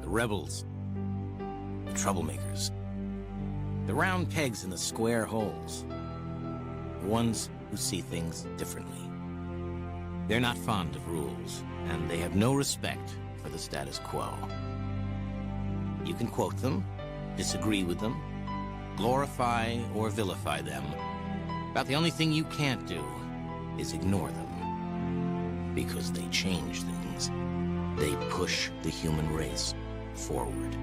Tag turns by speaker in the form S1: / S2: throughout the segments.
S1: the rebels, the troublemakers, the round pegs in the square holes, the ones who see things differently. They're not fond of rules, and they have no respect for the status quo. You can quote them, disagree with them, glorify or vilify them. About the only thing you can't do is ignore them, because they change things. They push the human race forward.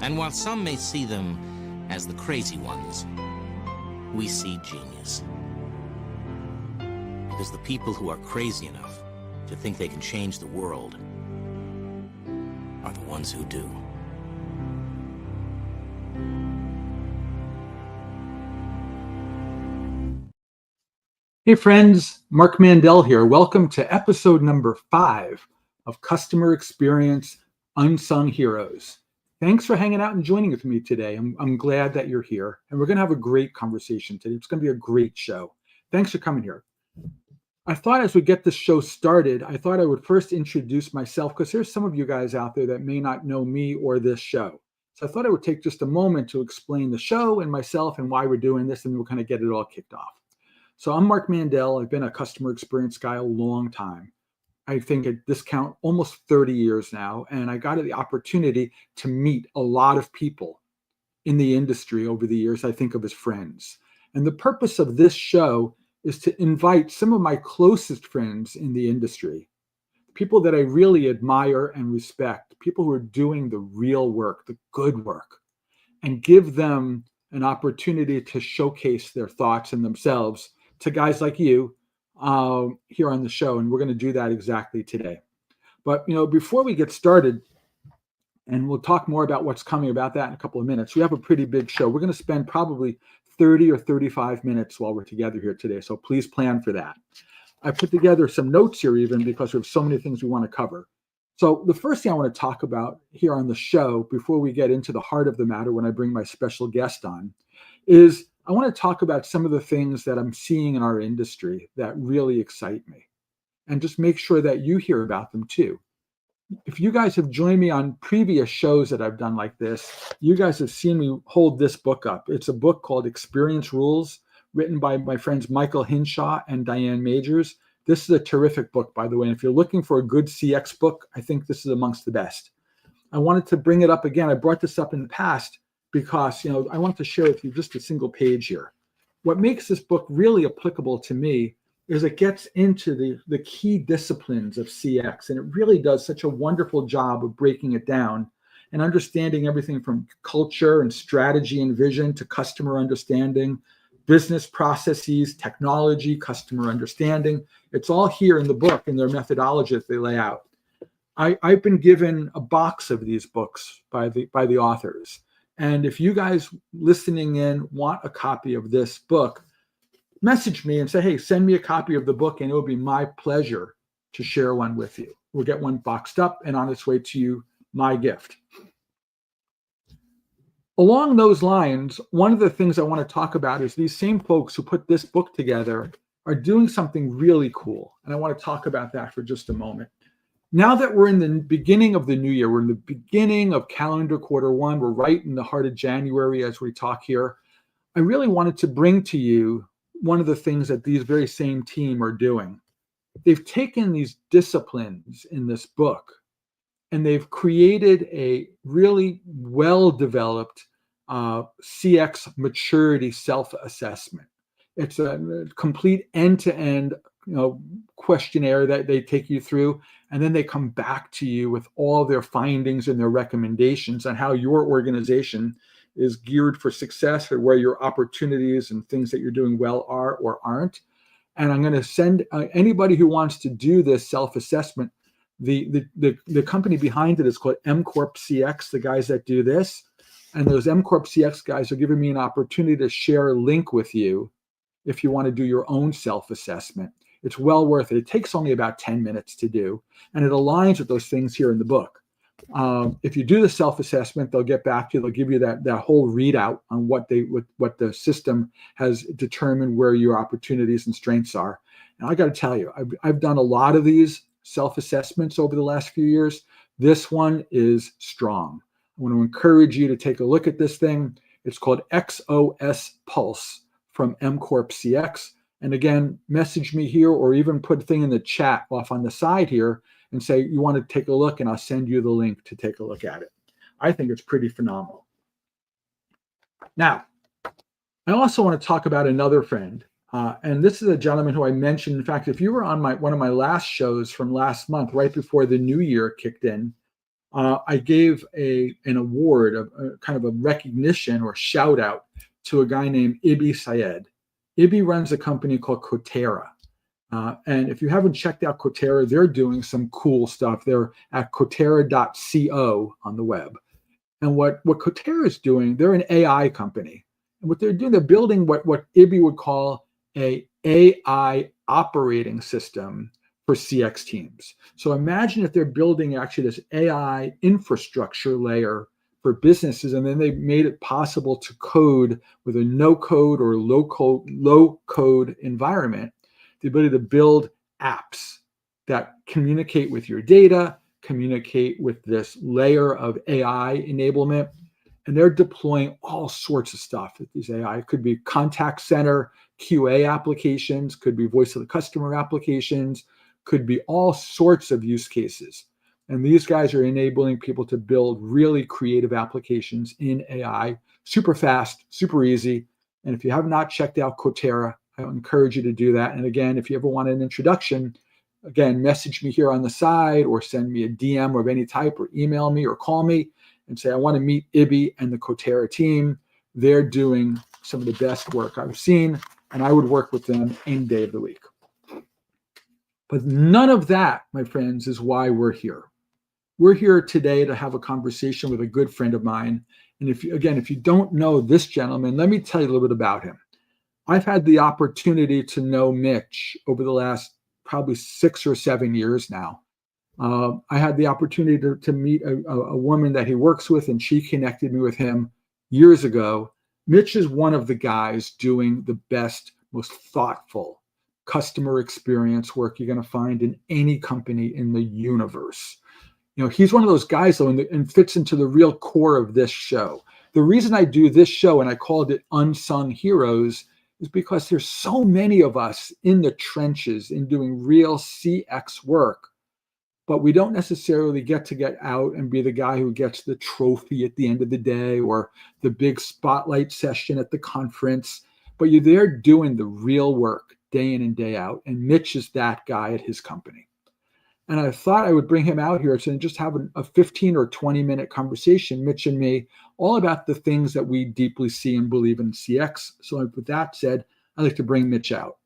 S1: And while some may see them as the crazy ones, we see genius. Because the people who are crazy enough to think they can change the world are the ones who do.
S2: Hey friends, Marc Mandel here. Welcome to episode number 5 of Customer Experience Unsung Heroes. Thanks for hanging out and joining with me today. I'm glad that you're here, and we're going to have a great conversation today. It's going to be a great show. Thanks for coming here. I thought as we get this show started, I thought I would first introduce myself, because there's some of you guys out there that may not know me or this show. So I thought I would take just a moment to explain the show and myself and why we're doing this, and we'll kind of get it all kicked off. So I'm Marc Mandel. I've been a customer experience guy a long time. I think at this count, almost 30 years now. And I got the opportunity to meet a lot of people in the industry over the years I think of as friends. And the purpose of this show is to invite some of my closest friends in the industry, people that I really admire and respect, people who are doing the real work, the good work, and give them an opportunity to showcase their thoughts and themselves to guys like you here on the show. And we're going to do that exactly today. But, before we get started, and we'll talk more about what's coming about that in a couple of minutes, we have a pretty big show. We're going to spend probably 30 or 35 minutes while we're together here today. So please plan for that. I put together some notes here even because we have so many things we want to cover. So the first thing I want to talk about here on the show before we get into the heart of the matter when I bring my special guest on is I want to talk about some of the things that I'm seeing in our industry that really excite me, and just make sure that you hear about them too. If you guys have joined me on previous shows that I've done like this, you guys have seen me hold this book up. It's a book called Experience Rules, written by my friends Michael Hinshaw and Diane Majors. This is a terrific book, by the way. And if you're looking for a good CX book, I think this is amongst the best. I wanted to bring it up again. I brought this up in the past because, I want to share with you just a single page here. What makes this book really applicable to me is it gets into the key disciplines of CX, and it really does such a wonderful job of breaking it down and understanding everything from culture and strategy and vision to customer understanding, business processes, technology, customer understanding. It's all here in the book in their methodology that they lay out. I've been given a box of these books by the authors. And if you guys listening in want a copy of this book, message me and say, hey, send me a copy of the book, and it will be my pleasure to share one with you. We'll get one boxed up and on its way to you, my gift. Along those lines, one of the things I want to talk about is these same folks who put this book together are doing something really cool. And I want to talk about that for just a moment. Now that we're in the beginning of the new year, we're in the beginning of calendar quarter 1, we're right in the heart of January as we talk here, I really wanted to bring to you one of the things that these very same team are doing. They've taken these disciplines in this book and they've created a really well-developed CX maturity self-assessment. It's a complete end-to-end questionnaire that they take you through, and then they come back to you with all their findings and their recommendations on how your organization is geared for success, or where your opportunities and things that you're doing well are or aren't. And I'm going to send anybody who wants to do this self-assessment. The company behind it is called M Corp CX, the guys that do this. And those M Corp CX guys are giving me an opportunity to share a link with you if you want to do your own self-assessment. It's well worth it. It takes only about 10 minutes to do, and it aligns with those things here in the book. If you do the self-assessment, they'll get back to you. They'll give you that whole readout on what the system has determined where your opportunities and strengths are. And I got to tell you, I've done a lot of these self-assessments over the last few years. This one is strong. I want to encourage you to take a look at this thing. It's called XOS Pulse from M Corp CX. And again, message me here or even put a thing in the chat off on the side here and say you want to take a look, and I'll send you the link to take a look at it. I think it's pretty phenomenal. Now, I also want to talk about another friend. And this is a gentleman who I mentioned. In fact, if you were on one of my last shows from last month, right before the new year kicked in, I gave an award, a kind of a recognition or shout out to a guy named Ibi Syed. Ibi runs a company called Coterra. And if you haven't checked out Coterra, they're doing some cool stuff. They're at coterra.co on the web. And what Coterra is doing, they're an AI company. And what they're doing, they're building what Ibi would call a AI operating system for CX teams. So imagine if they're building actually this AI infrastructure layer for businesses, and then they made it possible to code with a no-code or low-code environment, the ability to build apps that communicate with your data, communicate with this layer of AI enablement. And they're deploying all sorts of stuff with these AI. It could be contact center, QA applications, could be voice of the customer applications, could be all sorts of use cases. And these guys are enabling people to build really creative applications in AI, super fast, super easy. And if you have not checked out Coterra, I encourage you to do that. And again, if you ever want an introduction, again, message me here on the side or send me a DM of any type or email me or call me and say, I want to meet Ibi and the Coterra team. They're doing some of the best work I've seen, and I would work with them any day of the week. But none of that, my friends, is why we're here. We're here today to have a conversation with a good friend of mine. And if you don't know this gentleman, let me tell you a little bit about him. I've had the opportunity to know Mitch over the last probably 6 or 7 years now. I had the opportunity to meet a woman that he works with, and she connected me with him years ago. Mitch is one of the guys doing the best, most thoughtful customer experience work you're going to find in any company in the universe. He's one of those guys, though, and fits into the real core of this show. The reason I do this show, and I called it Unsung Heroes, is because there's so many of us in the trenches in doing real CX work, but we don't necessarily get out and be the guy who gets the trophy at the end of the day or the big spotlight session at the conference, but you're there doing the real work day in and day out. And Mitch is that guy at his company. And I thought I would bring him out here and just have a 15 or 20-minute conversation, Mitch and me, all about the things that we deeply see and believe in CX. So with that said, I'd like to bring Mitch out.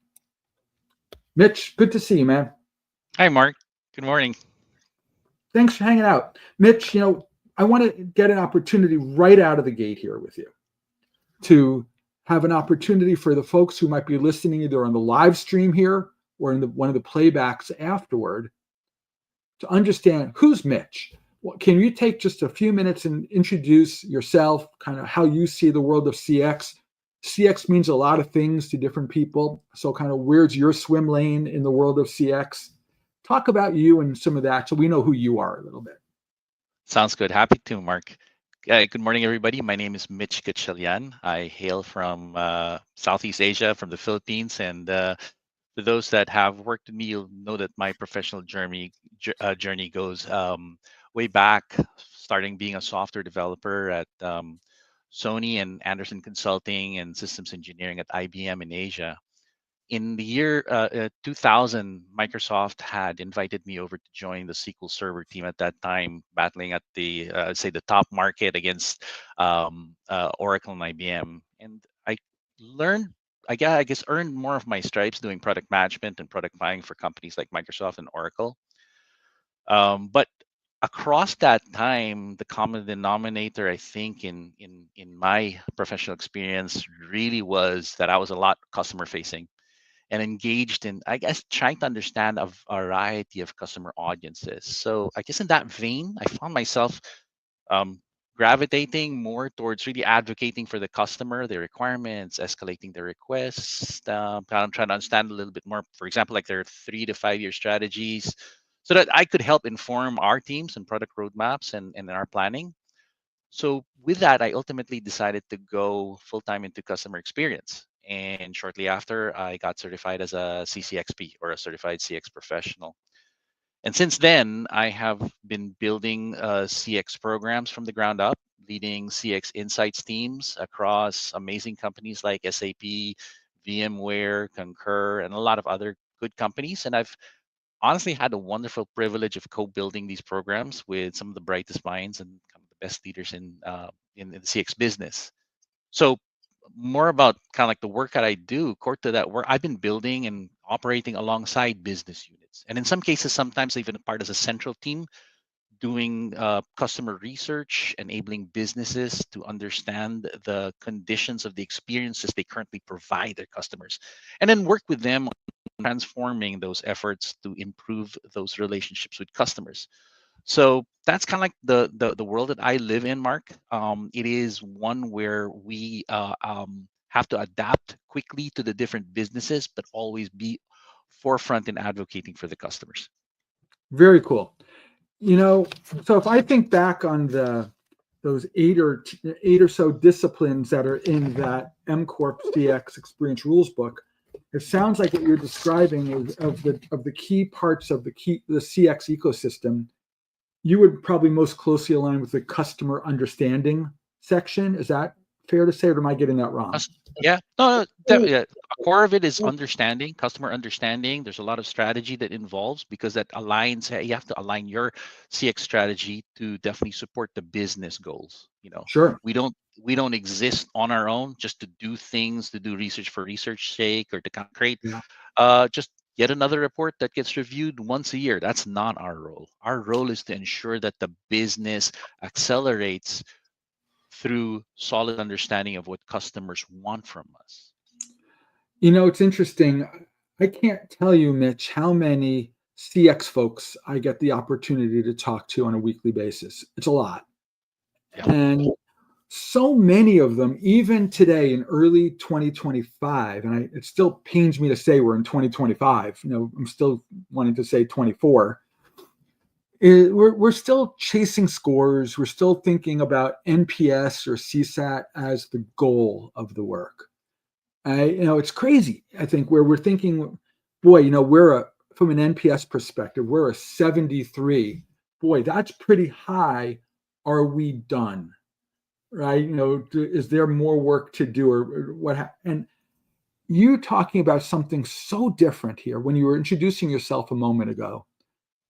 S2: Mitch, good to see you, man.
S3: Hi, Mark. Good morning.
S2: Thanks for hanging out. Mitch, I want to get an opportunity right out of the gate here with you to have an opportunity for the folks who might be listening either on the live stream here or in one of the playbacks afterward to understand who's Mitch. Can you take just a few minutes and introduce yourself, kind of how you see the world of CX? CX means a lot of things to different people. So kind of where's your swim lane in the world of CX? Talk about you and some of that so we know who you are a little bit.
S3: Sounds good. Happy to, Mark. Good morning, everybody. My name is Mitch Gatchalian. I hail from Southeast Asia, from the Philippines. And for those that have worked with me, you'll know that my professional journey goes way back, starting being a software developer at Sony and Anderson Consulting and Systems Engineering at IBM in Asia. In the year 2000, Microsoft had invited me over to join the SQL Server team at that time, battling at the the top market against Oracle and IBM. And I learned, I guess, earned more of my stripes doing product management and product planning for companies like Microsoft and Oracle. But across that time, the common denominator, I think, in my professional experience, really was that I was a lot customer facing and engaged in, I guess, trying to understand a variety of customer audiences. So I guess in that vein, I found myself gravitating more towards really advocating for the customer, their requirements, escalating their requests, trying to understand a little bit more, for example, like their 3 to 5 year strategies, so that I could help inform our teams and product roadmaps and our planning. So with that, I ultimately decided to go full time into customer experience. And shortly after, I got certified as a CCXP, or a certified CX professional. And since then, I have been building CX programs from the ground up, leading CX insights teams across amazing companies like SAP, VMware, Concur, and a lot of other good companies. And I've honestly had a wonderful privilege of co-building these programs with some of the brightest minds and kind of the best leaders in the CX business. So more about kind of like the work that I do, core to that work, I've been building and operating alongside business units, and in some cases, sometimes even a part as a central team, doing customer research, enabling businesses to understand the conditions of the experiences they currently provide their customers, and then work with them on transforming those efforts to improve those relationships with customers. So that's kind of like the world that I live in, Mark. It is one where we have to adapt quickly to the different businesses, but always be forefront in advocating for the customers.
S2: Very cool. So if I think back on those eight or so disciplines that are in that M Corp CX Experience Rules book, it sounds like what you're describing is of the key parts of the CX ecosystem. You would probably most closely align with the customer understanding section. Is that fair to say, or am I getting that wrong?
S3: Yeah, no, definitely. A core of it is understanding, customer understanding. There's a lot of strategy that involves, because that aligns. You have to align your CX strategy to definitely support the business goals.
S2: Sure.
S3: We don't exist on our own just to do things, to do research for research sake, or to create
S2: Yeah.
S3: just yet another report that gets reviewed once a year. That's not our role. Our role is to ensure that the business accelerates through solid understanding of what customers want from us.
S2: It's interesting. I can't tell you, Mitch, how many CX folks I get the opportunity to talk to on a weekly basis. It's a lot.
S3: Yeah.
S2: And so many of them, even today in early 2025, and it still pains me to say we're in 2025, I'm still wanting to say 24. We're still chasing scores. We're still thinking about NPS or CSAT as the goal of the work. It's crazy. I think where we're thinking, boy, from an NPS perspective, we're a 73. Boy, that's pretty high. Are we done? Right? Is there more work to do, or what? And you talking about something so different here when you were introducing yourself a moment ago.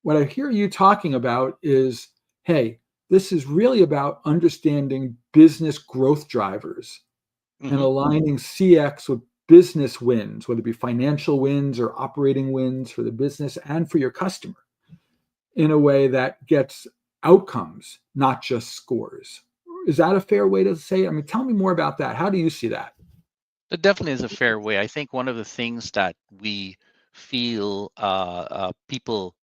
S2: What I hear you talking about is, hey, this is really about understanding business growth drivers and aligning CX with business wins, whether it be financial wins or operating wins for the business and for your customer, in a way that gets outcomes, not just scores. Is that a fair way to say it? I mean, tell me more about that. How do you see that?
S3: That definitely is a fair way. I think one of the things that we feel people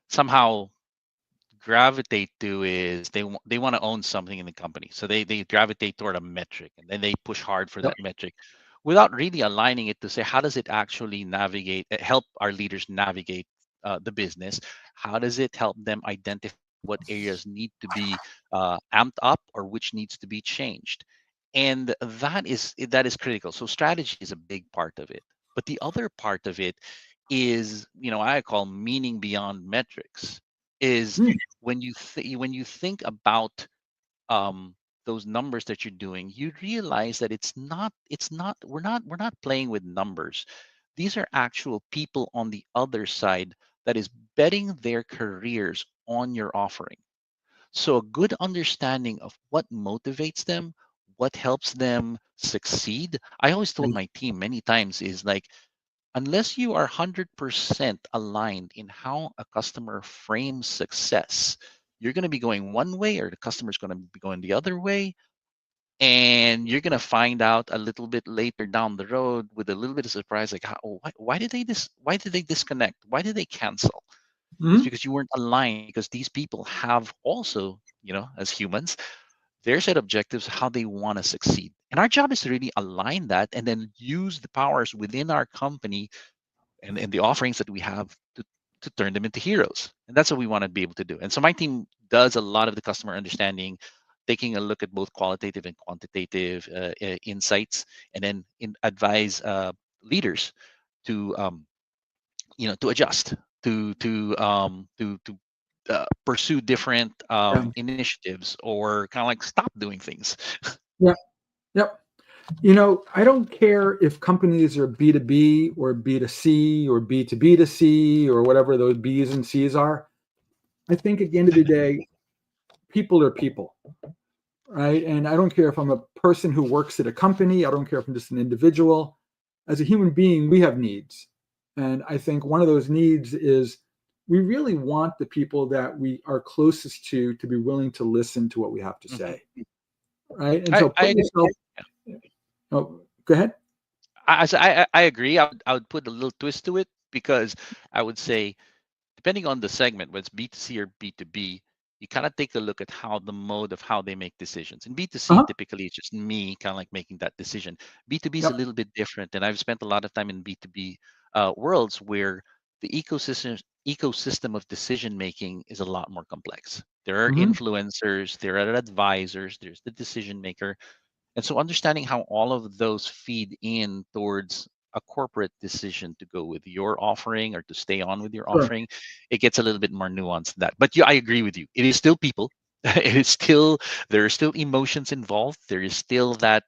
S3: somehow gravitate to is they want to own something in the company. So they gravitate toward a metric, and then they push hard for
S2: Yep.
S3: that metric without really aligning it to say, how does it actually help our leaders navigate the business? How does it help them identify what areas need to be amped up, or which needs to be changed? And that is critical. So strategy is a big part of it. But the other part of it is, I call meaning beyond metrics. Is
S2: Mm.
S3: when you think about um, those numbers that you're doing, you realize that we're not playing with numbers. These are actual people on the other side that is betting their careers on your offering. So a good understanding of what motivates them, what helps them succeed. I always told my team many times is like, unless you are 100% aligned in how a customer frames success, you're going to be going one way, or the customer's going to be going the other way. And you're going to find out a little bit later down the road with a little bit of surprise, like, why did they disconnect? Why did they cancel? It's
S2: Mm.
S3: because you weren't aligned, because these people have also, as humans, their set objectives, how they want to succeed. And our job is to really align that, and then use the powers within our company and the offerings that we have to to turn them into heroes. And that's what we want to be able to do. And so my team does a lot of the customer understanding, taking a look at both qualitative and quantitative insights, and then advise leaders to to adjust, to pursue different
S2: Yeah.
S3: initiatives, or kind of like stop doing things.
S2: Yeah. Yep. I don't care if companies are B2B or B2C or B2B2C or whatever those B's and C's are. I think at the end of the day, people are people, right? And I don't care if I'm a person who works at a company. I don't care if I'm just an individual. As a human being, we have needs. And I think one of those needs is we really want the people that we are closest to be willing to listen to what we have to say, right? And so
S3: I
S2: put yourself, oh, go ahead.
S3: I agree. I would put a little twist to it, because I would say, depending on the segment, whether it's B2C or B2B, you kind of take a look at how the mode of how they make decisions. In B2C,
S2: Uh-huh.
S3: typically it's just me kind of like making that decision. B2B is a
S2: Yep.
S3: little bit different, and I've spent a lot of time in B2B worlds where the ecosystem of decision making is a lot more complex. There are
S2: Mm-hmm.
S3: influencers, there are advisors, there's the decision maker, and so understanding how all of those feed in towards a corporate decision to go with your offering or to stay on with your
S2: Sure.
S3: offering, it gets a little bit more nuanced than that. But yeah, I agree with you. It is still people. It is still, there are still emotions involved. There is still that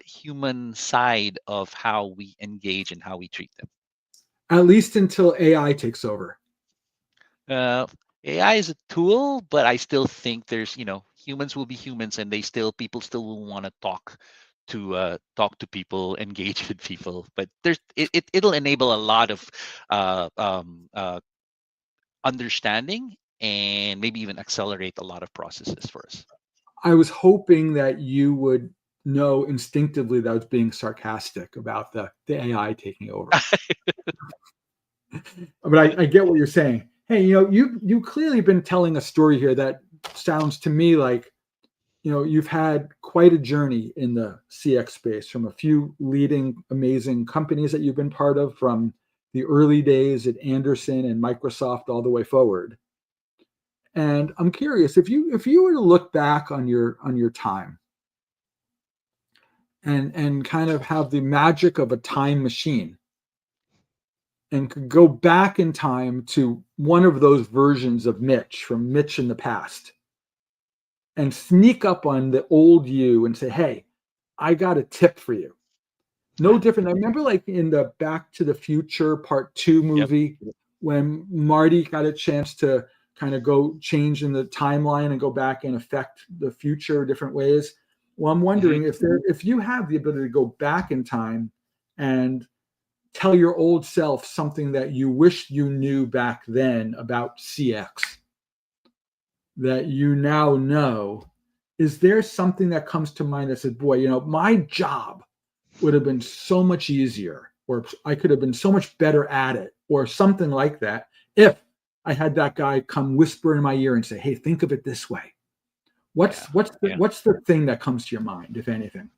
S3: human side of how we engage and how we treat them.
S2: At least until AI takes over.
S3: Uh, AI is a tool, but I still think there's, humans will be humans, and people still will want to talk to people, engage with people. But it'll enable a lot of uh, um, uh, understanding, and maybe even accelerate a lot of processes for us.
S2: I was hoping that you would know instinctively that I was being sarcastic about the AI taking over. But I get what you're saying. Hey, you clearly been telling a story here that sounds to me like you've had quite a journey in the CX space, from a few leading amazing companies that you've been part of, from the early days at Anderson and Microsoft all the way forward. And I'm curious, if you were to look back on your time and kind of have the magic of a time machine and could go back in time to one of those versions of Mitch, from Mitch in the past, and sneak up on the old you and say, hey, I got a tip for you. No different. I remember, like, in the Back to the Future Part 2
S3: Yep.
S2: movie, when Marty got a chance to kind of go change in the timeline and go back and affect the future different ways. Well, I'm wondering if you have the ability to go back in time and tell your old self something that you wished you knew back then about CX that you now know. Is there something that comes to mind that says, boy, my job would have been so much easier, or I could have been so much better at it, or something like that, if I had that guy come whisper in my ear and say, hey, think of it this way? What's
S3: Yeah.
S2: what's the thing that comes to your mind, if anything?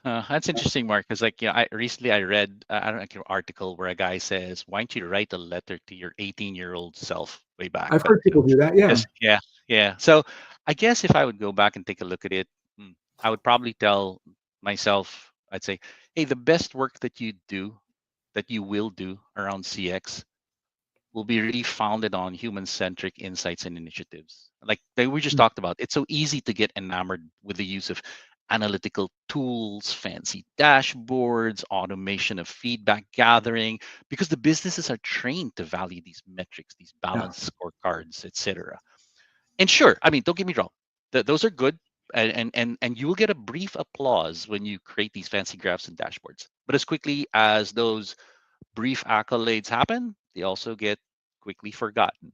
S3: That's interesting, Mark. Because I recently I read I don't know, like, an article where a guy says, "Why don't you write a letter to your 18-year-old self way back?"
S2: I've
S3: But
S2: heard people do that. Yeah.
S3: yes, yeah, yeah. So I guess if I would go back and take a look at it, I would probably tell myself, I'd say, "Hey, the best work that you do, that you will do around CX, will be really founded on human-centric insights and initiatives." Like we just
S2: Mm.
S3: talked about, it's so easy to get enamored with the use of analytical tools, fancy dashboards, automation of feedback gathering, because the businesses are trained to value these metrics, these
S2: Yeah.
S3: balanced scorecards, etc. And sure, I mean, don't get me wrong, those are good. And you will get a brief applause when you create these fancy graphs and dashboards. But as quickly as those brief accolades happen, they also get quickly forgotten.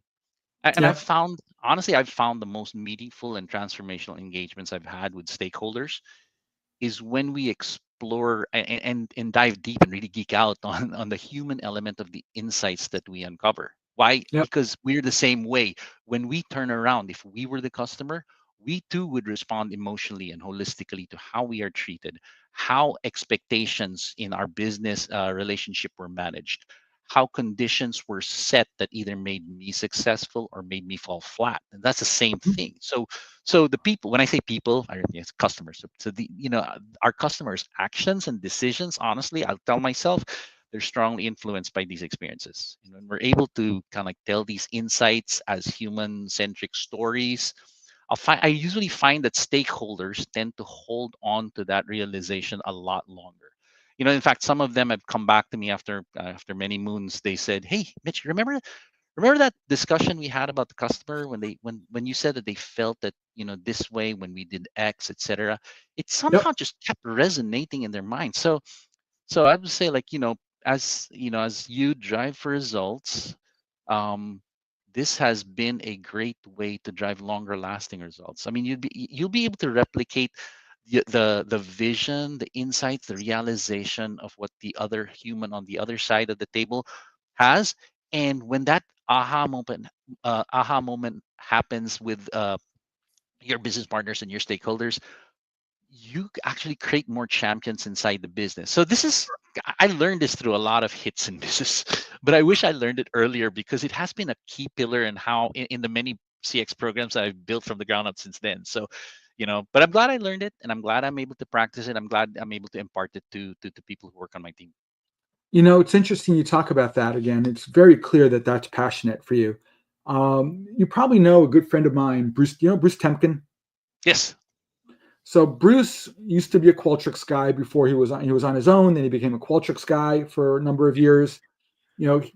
S3: And
S2: Yeah.
S3: I've found the most meaningful and transformational engagements I've had with stakeholders is when we explore and dive deep and really geek out on the human element of the insights that we uncover. Why?
S2: Yep.
S3: Because we're the same way. When we turn around, if we were the customer, we too would respond emotionally and holistically to how we are treated, how expectations in our business relationship were managed, how conditions were set that either made me successful or made me fall flat. And that's the same thing. So the people, when I say people, I mean it's customers. So the our customers' actions and decisions, honestly, I'll tell myself, they're strongly influenced by these experiences. And we're able to kind of like tell these insights as human-centric stories, I usually find that stakeholders tend to hold on to that realization a lot longer. In fact, some of them have come back to me after many moons. They said, "Hey, Mitch, remember that discussion we had about the customer when you said that they felt that this way when we did X, etc." It
S2: Yep.
S3: somehow just kept resonating in their mind. So I would say, like, as you drive for results, um, this has been a great way to drive longer lasting results. I mean, you'll be able to replicate the vision, the insights, the realization of what the other human on the other side of the table has. And when that aha moment happens with your business partners and your stakeholders, you actually create more champions inside the business. So I learned this through a lot of hits and misses, but I wish I learned it earlier because it has been a key pillar in how in the many CX programs that I've built from the ground up since then. So, but I'm glad I learned it, and I'm glad I'm able to practice it. I'm glad I'm able to impart it to people who work on my team.
S2: It's interesting you talk about that again. It's very clear that that's passionate for you. You probably know a good friend of mine, Bruce. Bruce Temkin.
S3: Yes.
S2: So Bruce used to be a Qualtrics guy before he was on his own. Then he became a Qualtrics guy for a number of years.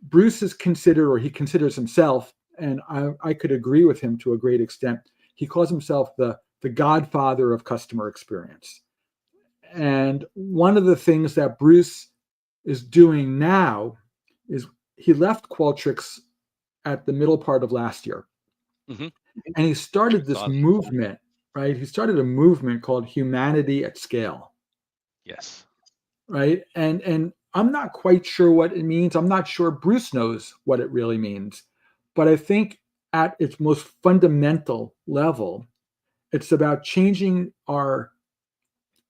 S2: Bruce is considered, or he considers himself, and I could agree with him to a great extent. He calls himself the godfather of customer experience. And one of the things that Bruce is doing now is he left Qualtrics at the middle part of last year.
S3: Mm-hmm.
S2: And he started this movement, right? He started a movement called Humanity at Scale.
S3: Yes.
S2: Right. And I'm not quite sure what it means. I'm not sure Bruce knows what it really means. But I think at its most fundamental level, it's about changing our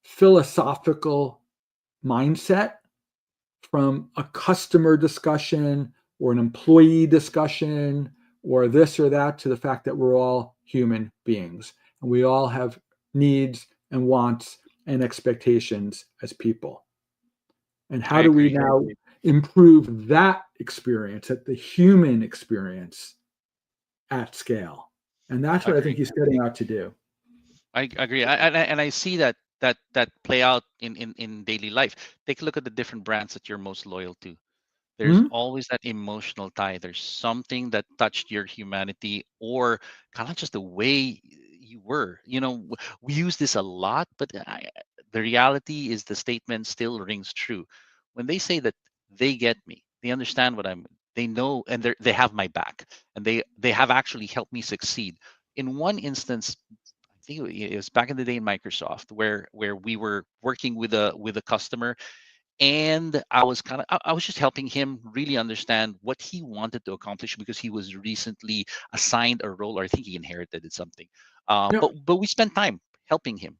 S2: philosophical mindset from a customer discussion or an employee discussion or this or that to the fact that we're all human beings and we all have needs and wants and expectations as people. And how do we now improve that experience, at the human experience at scale? And that's what I think he's setting out to do.
S3: I agree, and I see that play out in daily life. Take a look at the different brands that you're most loyal to. There's
S2: Mhm.
S3: always that emotional tie. There's something that touched your humanity, or kind of just the way you were. We use this a lot, but the reality is the statement still rings true. When they say that they get me, they understand what they know, and they have my back, and they have actually helped me succeed. In one instance, I think it was back in the day in Microsoft, where we were working with a customer, and I was just helping him really understand what he wanted to accomplish because he was recently assigned a role, or I think he inherited it something.
S2: Yep.
S3: But we spent time helping him,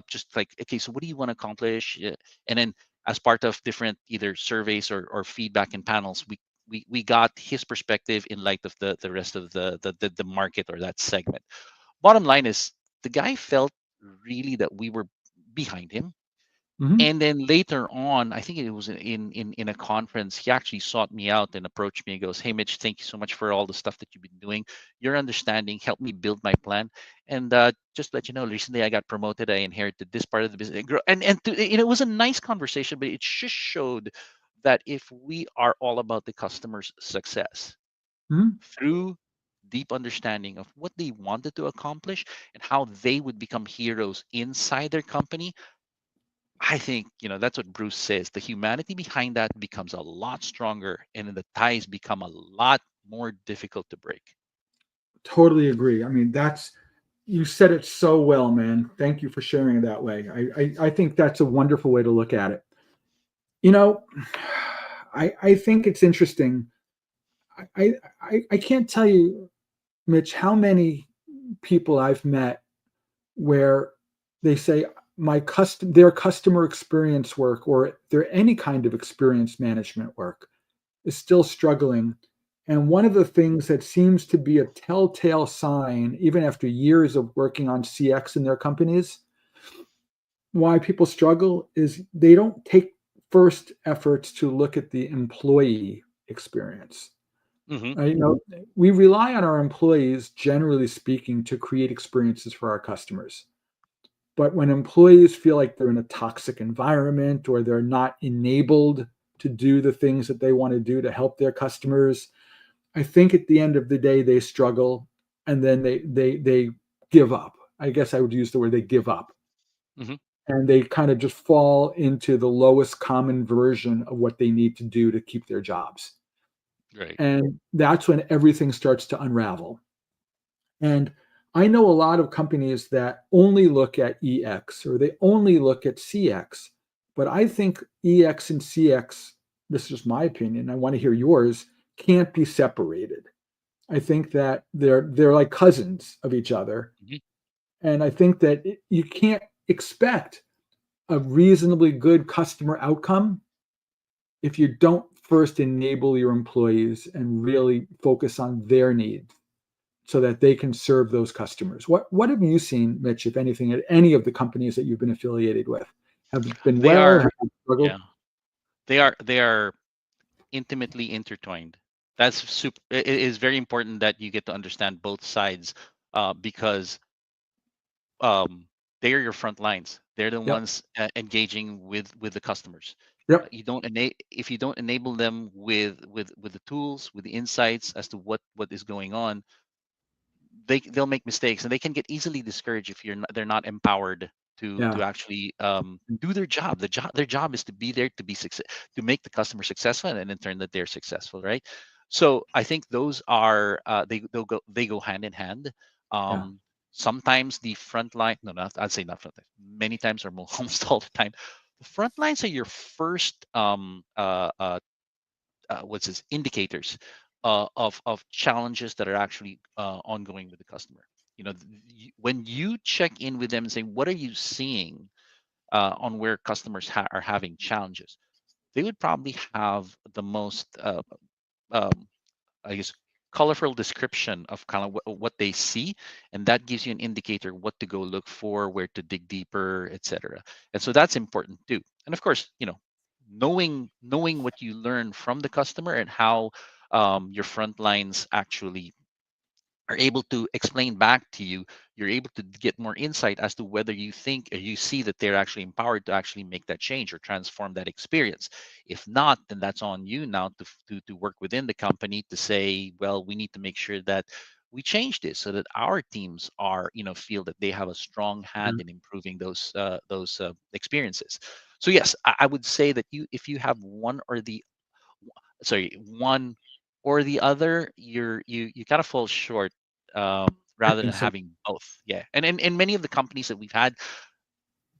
S3: just like, okay, so what do you want to accomplish? And then as part of different either surveys or feedback and panels, we got his perspective in light of the rest of the market or that segment. Bottom line is, the guy felt really that we were behind him.
S2: Mhm.
S3: And then later on, I think it was in a conference, he actually sought me out and approached me and goes, "Hey, Mitch, thank you so much for all the stuff that you've been doing. Your understanding helped me build my plan. And just to let you know, recently I got promoted. I inherited this part of the business." It was a nice conversation, but it just showed that if we are all about the customer's success
S2: Mhm.
S3: through deep understanding of what they wanted to accomplish and how they would become heroes inside their company, I think, that's what Bruce says. The humanity behind that becomes a lot stronger, and then the ties become a lot more difficult to break.
S2: Totally agree. I mean, you said it so well, man. Thank you for sharing it that way. I think that's a wonderful way to look at it. You know, I think it's interesting. I can't tell you, Mitch, how many people I've met where they say their customer experience work or their any kind of experience management work is still struggling. And one of the things that seems to be a telltale sign, even after years of working on CX in their companies, why people struggle is they don't take first efforts to look at the employee experience.
S3: Hmm.
S2: We rely on our employees, generally speaking, to create experiences for our customers. But when employees feel like they're in a toxic environment or they're not enabled to do the things that they want to do to help their customers, I think at the end of the day, they struggle and then they give up. I guess I would use the word they give up.
S3: Hmm.
S2: And they kind of just fall into the lowest common version of what they need to do to keep their jobs.
S3: Right.
S2: And that's when everything starts to unravel. And I know a lot of companies that only look at EX or they only look at CX, but I think EX and CX, this is my opinion, I want to hear yours, can't be separated. I think that they're like cousins of each other.
S3: Hmm.
S2: And I think that you can't expect a reasonably good customer outcome if you don't first enable your employees and really focus on their needs so that they can serve those customers. What have you seen, Mitch, if anything, at any of the companies that you've been affiliated with? Have been
S3: They
S2: well?
S3: are,
S2: Have struggled?
S3: yeah, they are intimately intertwined. That's super. It is very important that you get to understand both sides, because um, they are your front lines. They're the
S2: Yep.
S3: ones engaging with the customers.
S2: Yep.
S3: You don't if you don't enable them with the tools, with the insights as to what is going on, they'll make mistakes and they can get easily discouraged if they're not empowered to
S2: Yeah.
S3: actually do their job. Their job is to be there to be success, to make the customer successful, and in turn that they're successful, right? So I think those are they go hand in hand.
S2: Yeah.
S3: um Sometimes the front line, no, not I'd say not front line, many times or almost all the time, the front lines are your first what's this indicators of challenges that are actually ongoing with the customer. You know, when you check in with them and say, what are you seeing on where customers are having challenges, they would probably have the most um, I guess colorful description of kind of what they see, and that gives you an indicator what to go look for, where to dig deeper, etc. And so that's important too. And of course, you know, knowing what you learn from the customer and how your front lines actually are able to explain back to you, you're able to get more insight as to whether you think or you see that they're actually empowered to actually make that change or transform that experience. If not, then that's on you now to work within the company to say, well, we need to make sure that we change this so that our teams are, you know, feel that they have a strong hand in improving those experiences. So yes, I would say that if you have one or the other, you kind of fall short,
S2: I
S3: rather than
S2: think so.
S3: having both. Yeah, and in many of the companies that we've had,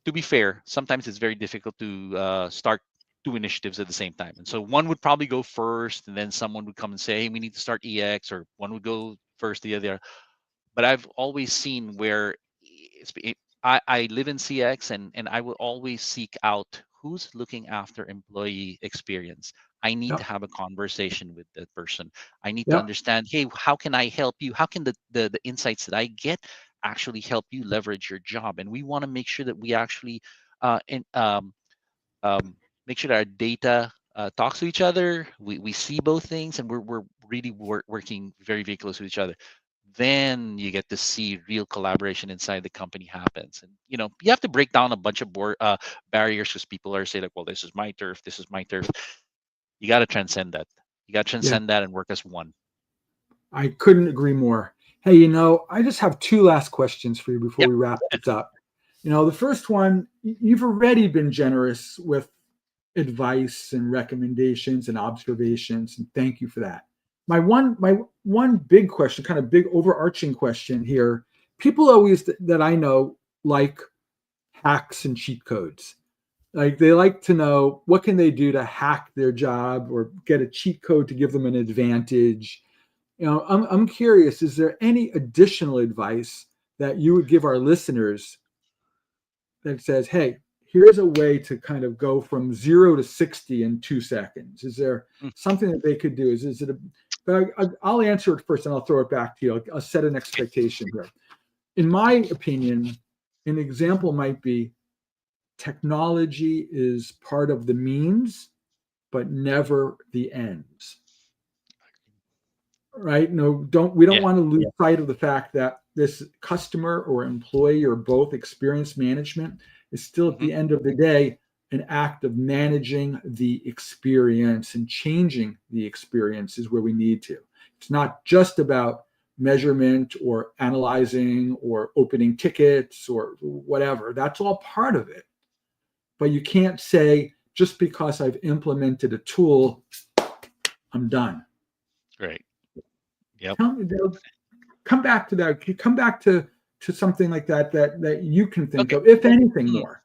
S3: to be fair, sometimes it's very difficult to start two initiatives at the same time, and so one would probably go first, and then someone would come and say, hey, we need to start EX, or one would go first, the other. But I've always seen where I live in CX, and I will always seek out who's looking after employee experience. I need to
S2: Yep.
S3: have a conversation with that person. I need to
S2: Yep.
S3: understand, hey, how can I help you? How can the insights that I get actually help you leverage your job? And we want to make sure that we actually uh, in, um, um, make sure that our data talks to each other. We see both things, and we're really working very, very close with each other. Then you get to see real collaboration inside the company happens. And you know, you have to break down a bunch of barriers, because people are saying like, well, this is my turf, this is my turf. You got to transcend that. You got to
S2: Yeah.
S3: transcend that and work as one.
S2: I couldn't agree more. Hey, I just have two last questions for you before
S3: Yep.
S2: we wrap this up. The first one, you've already been generous with advice and recommendations and observations, and thank you for that. My one big question, kind of big overarching question here. People always that I know like hacks and cheat codes. Like they like to know what can they do to hack their job or get a cheat code to give them an advantage. I'm curious, is there any additional advice that you would give our listeners that says, hey, here's a way to kind of go from 0 to 60 in 2 seconds? Is there
S3: Mm.
S2: something that they could do? Is it a, but I'll answer it first and I'll throw it back to you. I'll set an expectation here. In my opinion, an example might be technology is part of the means, but never the ends. Right? No, we don't
S3: Yeah.
S2: want to lose sight of the fact that this customer or employee or both experience management is still at the end of the day an act of managing the experience and changing the experiences where we need to. It's not just about measurement or analyzing or opening tickets or whatever. That's all part of it. But you can't say just because I've implemented a tool, I'm done.
S3: Right. Yep.
S2: Come back to that. Come back to something like that you can think
S3: Okay.
S2: of, if anything more.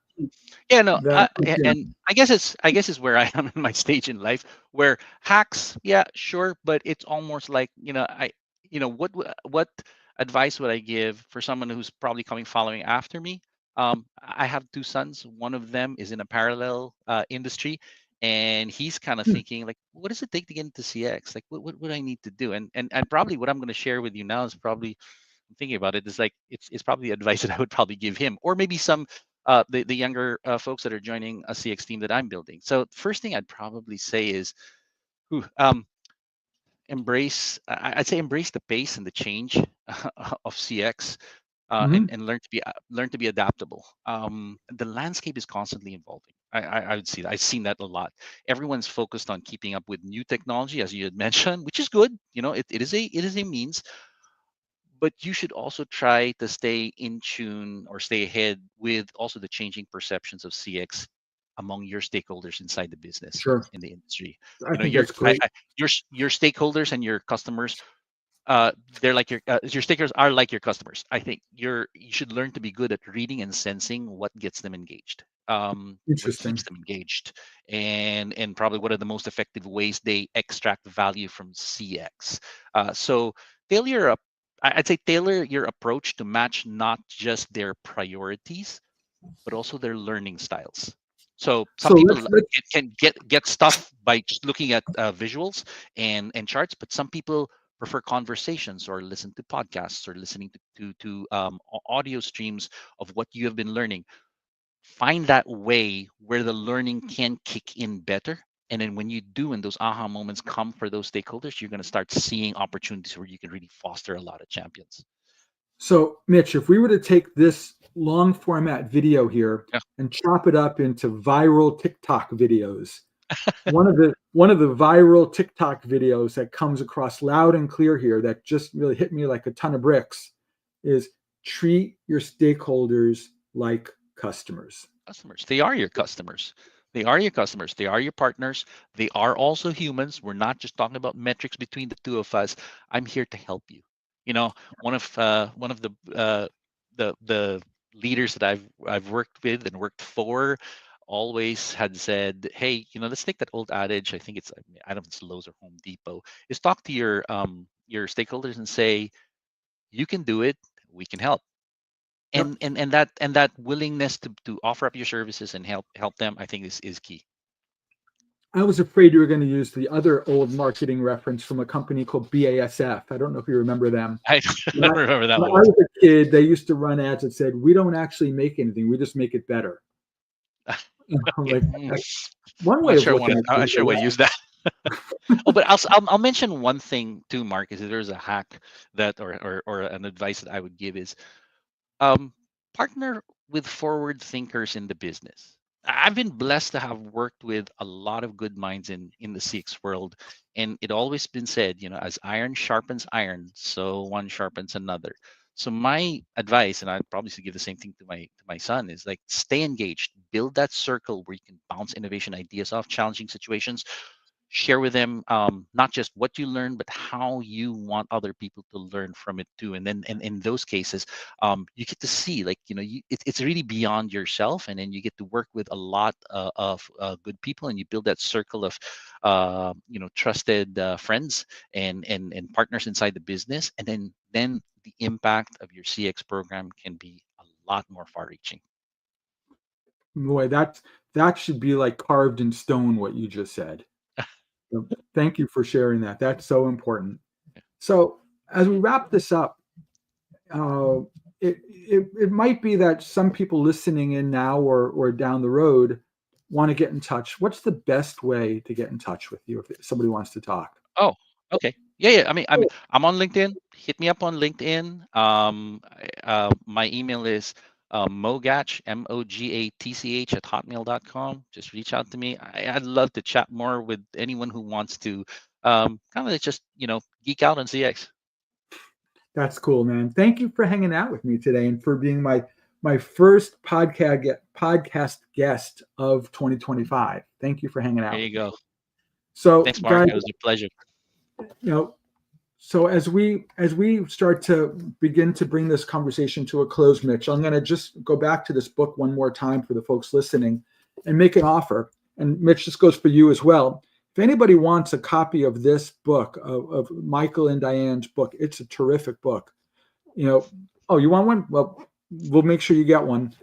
S3: Yeah, no,
S2: That,
S3: and I guess it's where I am in my stage in life, where hacks, yeah, sure, but it's almost like, what advice would I give for someone who's probably following after me? I have two sons. One of them is in a parallel industry, and he's kind of thinking like, what does it take to get into CX? Like, what would I need to do? And probably what I'm going to share with you now is probably, I'm thinking about it, is like it's probably advice that I would probably give him, or maybe some the younger folks that are joining a CX team that I'm building. So first thing I'd probably say is, whew, I'd say embrace the pace and the change of CX, and learn to be adaptable. The landscape is constantly evolving. I would see that. I've seen that a lot. Everyone's focused on keeping up with new technology, as you had mentioned, which is good. It is a means, but you should also try to stay in tune or stay ahead with also the changing perceptions of CX among your stakeholders inside the business,
S2: sure.
S3: in the industry.
S2: I think that's great.
S3: Your stakeholders and your customers, they're like your stakeholders are like your customers. I think you should learn to be good at reading and sensing what gets them engaged, what keeps
S2: Interesting.
S3: them engaged, and probably what are the most effective ways they extract value from CX. So failure I'd say tailor your approach to match not just their priorities, but also their learning styles. So some
S2: So
S3: people
S2: let's
S3: can get stuff by just looking at visuals and charts, but some people prefer conversations or listen to podcasts or listening to audio streams of what you have been learning. Find that way where the learning can kick in better. And then when you do, and those aha moments come for those stakeholders, you're going to start seeing opportunities where you can really foster a lot of champions.
S2: So, Mitch, if we were to take this long format video here
S3: Yeah.
S2: and chop it up into viral TikTok videos, one of the viral TikTok videos that comes across loud and clear here that just really hit me like a ton of bricks is treat your stakeholders like customers.
S3: Customers. They are your customers. They are your customers. They are your partners. They are also humans. We're not just talking about metrics between the two of us. I'm here to help you. One of the leaders that I've worked with and worked for always had said, "Hey, let's take that old adage. I don't know if it's Lowe's or Home Depot. Is talk to your stakeholders and say, you can do it. We can help."
S2: Yep.
S3: And that willingness to offer up your services and help them, I think is key.
S2: I was afraid you were going to use the other old marketing reference from a company called BASF. I don't know if you remember them.
S3: I don't remember that
S2: When I
S3: one.
S2: was a kid, they used to run ads that said, "We don't actually make anything; we just make it better."
S3: Yeah,
S2: Like one
S3: I'm
S2: way
S3: not
S2: of
S3: sure I
S2: looking
S3: want
S2: at
S3: to. I'm not
S2: it.
S3: sure I want to use that. Oh, but I'll mention one thing too, Mark. Is that there's a hack that or an advice that I would give is, um, partner with forward thinkers in the business. I've been blessed to have worked with a lot of good minds in the CX world, and it always been said, as iron sharpens iron, so one sharpens another. So my advice, and I'd probably give the same thing to my son, is like stay engaged, build that circle where you can bounce innovation ideas off challenging situations, share with them, not just what you learn but how you want other people to learn from it too. And then and in those cases, you get to see, like, it's really beyond yourself, and then you get to work with a lot of good people, and you build that circle of trusted friends and partners inside the business, and then the impact of your CX program can be a lot more far reaching.
S2: Boy, that should be like carved in stone what you just said. So thank you for sharing that. That's so important. So as we wrap this up, uh, it might be that some people listening in now or down the road want to get in touch. What's the best way to get in touch with you if somebody wants to talk?
S3: Oh, okay. Yeah. I'm on LinkedIn. Hit me up on LinkedIn. My email is mogatch, MOGATCH at hotmail.com. Just reach out to me. I'd love to chat more with anyone who wants to kind of just, geek out on CX.
S2: That's cool, man. Thank you for hanging out with me today and for being my first podcast guest of 2025. Thank you for hanging out
S3: There
S2: with
S3: you
S2: me.
S3: go.
S2: So,
S3: Thanks, Mark.
S2: guys,
S3: It was a pleasure.
S2: you know, so as we start to begin to bring this conversation to a close, Mitch, I'm going to just go back to this book one more time for the folks listening and make an offer. And Mitch, this goes for you as well. If anybody wants a copy of this book, of Michael and Diane's book, it's a terrific book. Oh, you want one? Well, we'll make sure you get one.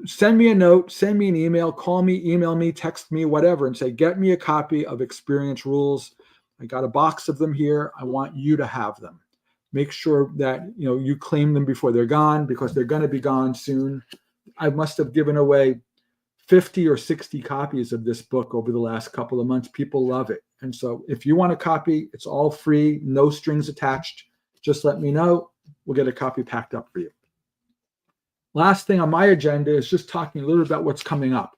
S2: Send me a note, send me an email, call me, email me, text me, whatever, and say, get me a copy of Experience Rules. I got a box of them here. I want you to have them. Make sure that you claim them before they're gone, because they're going to be gone soon. I must have given away 50 or 60 copies of this book over the last couple of months. People love it. And so if you want a copy, it's all free, no strings attached. Just let me know. We'll get a copy packed up for you. Last thing on my agenda is just talking a little about what's coming up.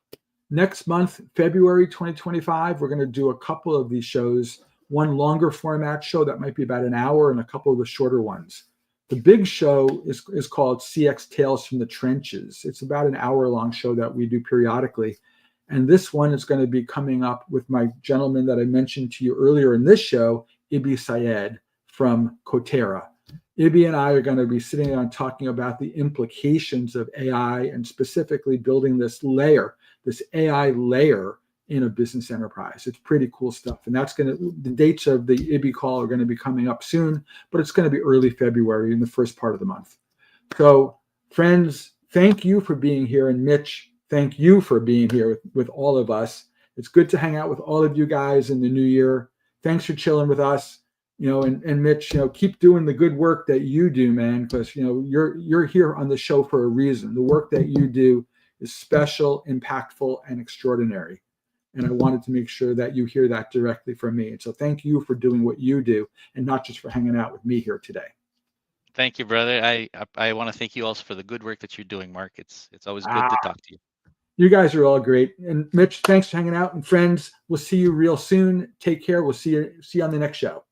S2: Next month, February 2025, we're going to do a couple of these shows, one longer format show that might be about an hour and a couple of the shorter ones. The big show is called CX Tales from the Trenches. It's about an hour-long show that we do periodically. And this one is going to be coming up with my gentleman that I mentioned to you earlier in this show, Ibi Syed from Coterra. Ibi and I are going to be sitting down talking about the implications of AI and specifically building this AI layer in a business enterprise. It's pretty cool stuff. And the dates of the Ibi call are going to be coming up soon, but it's going to be early February in the first part of the month. So friends, thank you for being here. And Mitch, thank you for being here with all of us. It's good to hang out with all of you guys in the new year. Thanks for chilling with us. And Mitch, keep doing the good work that you do, man, because, you're here on the show for a reason. The work that you do is special, impactful, and extraordinary. And I wanted to make sure that you hear that directly from me. And so thank you for doing what you do and not just for hanging out with me here today.
S3: Thank you, brother. I want to thank you also for the good work that you're doing, Mark. It's always good to talk to you.
S2: You guys are all great. And Mitch, thanks for hanging out. And friends, we'll see you real soon. Take care. We'll see you on the next show.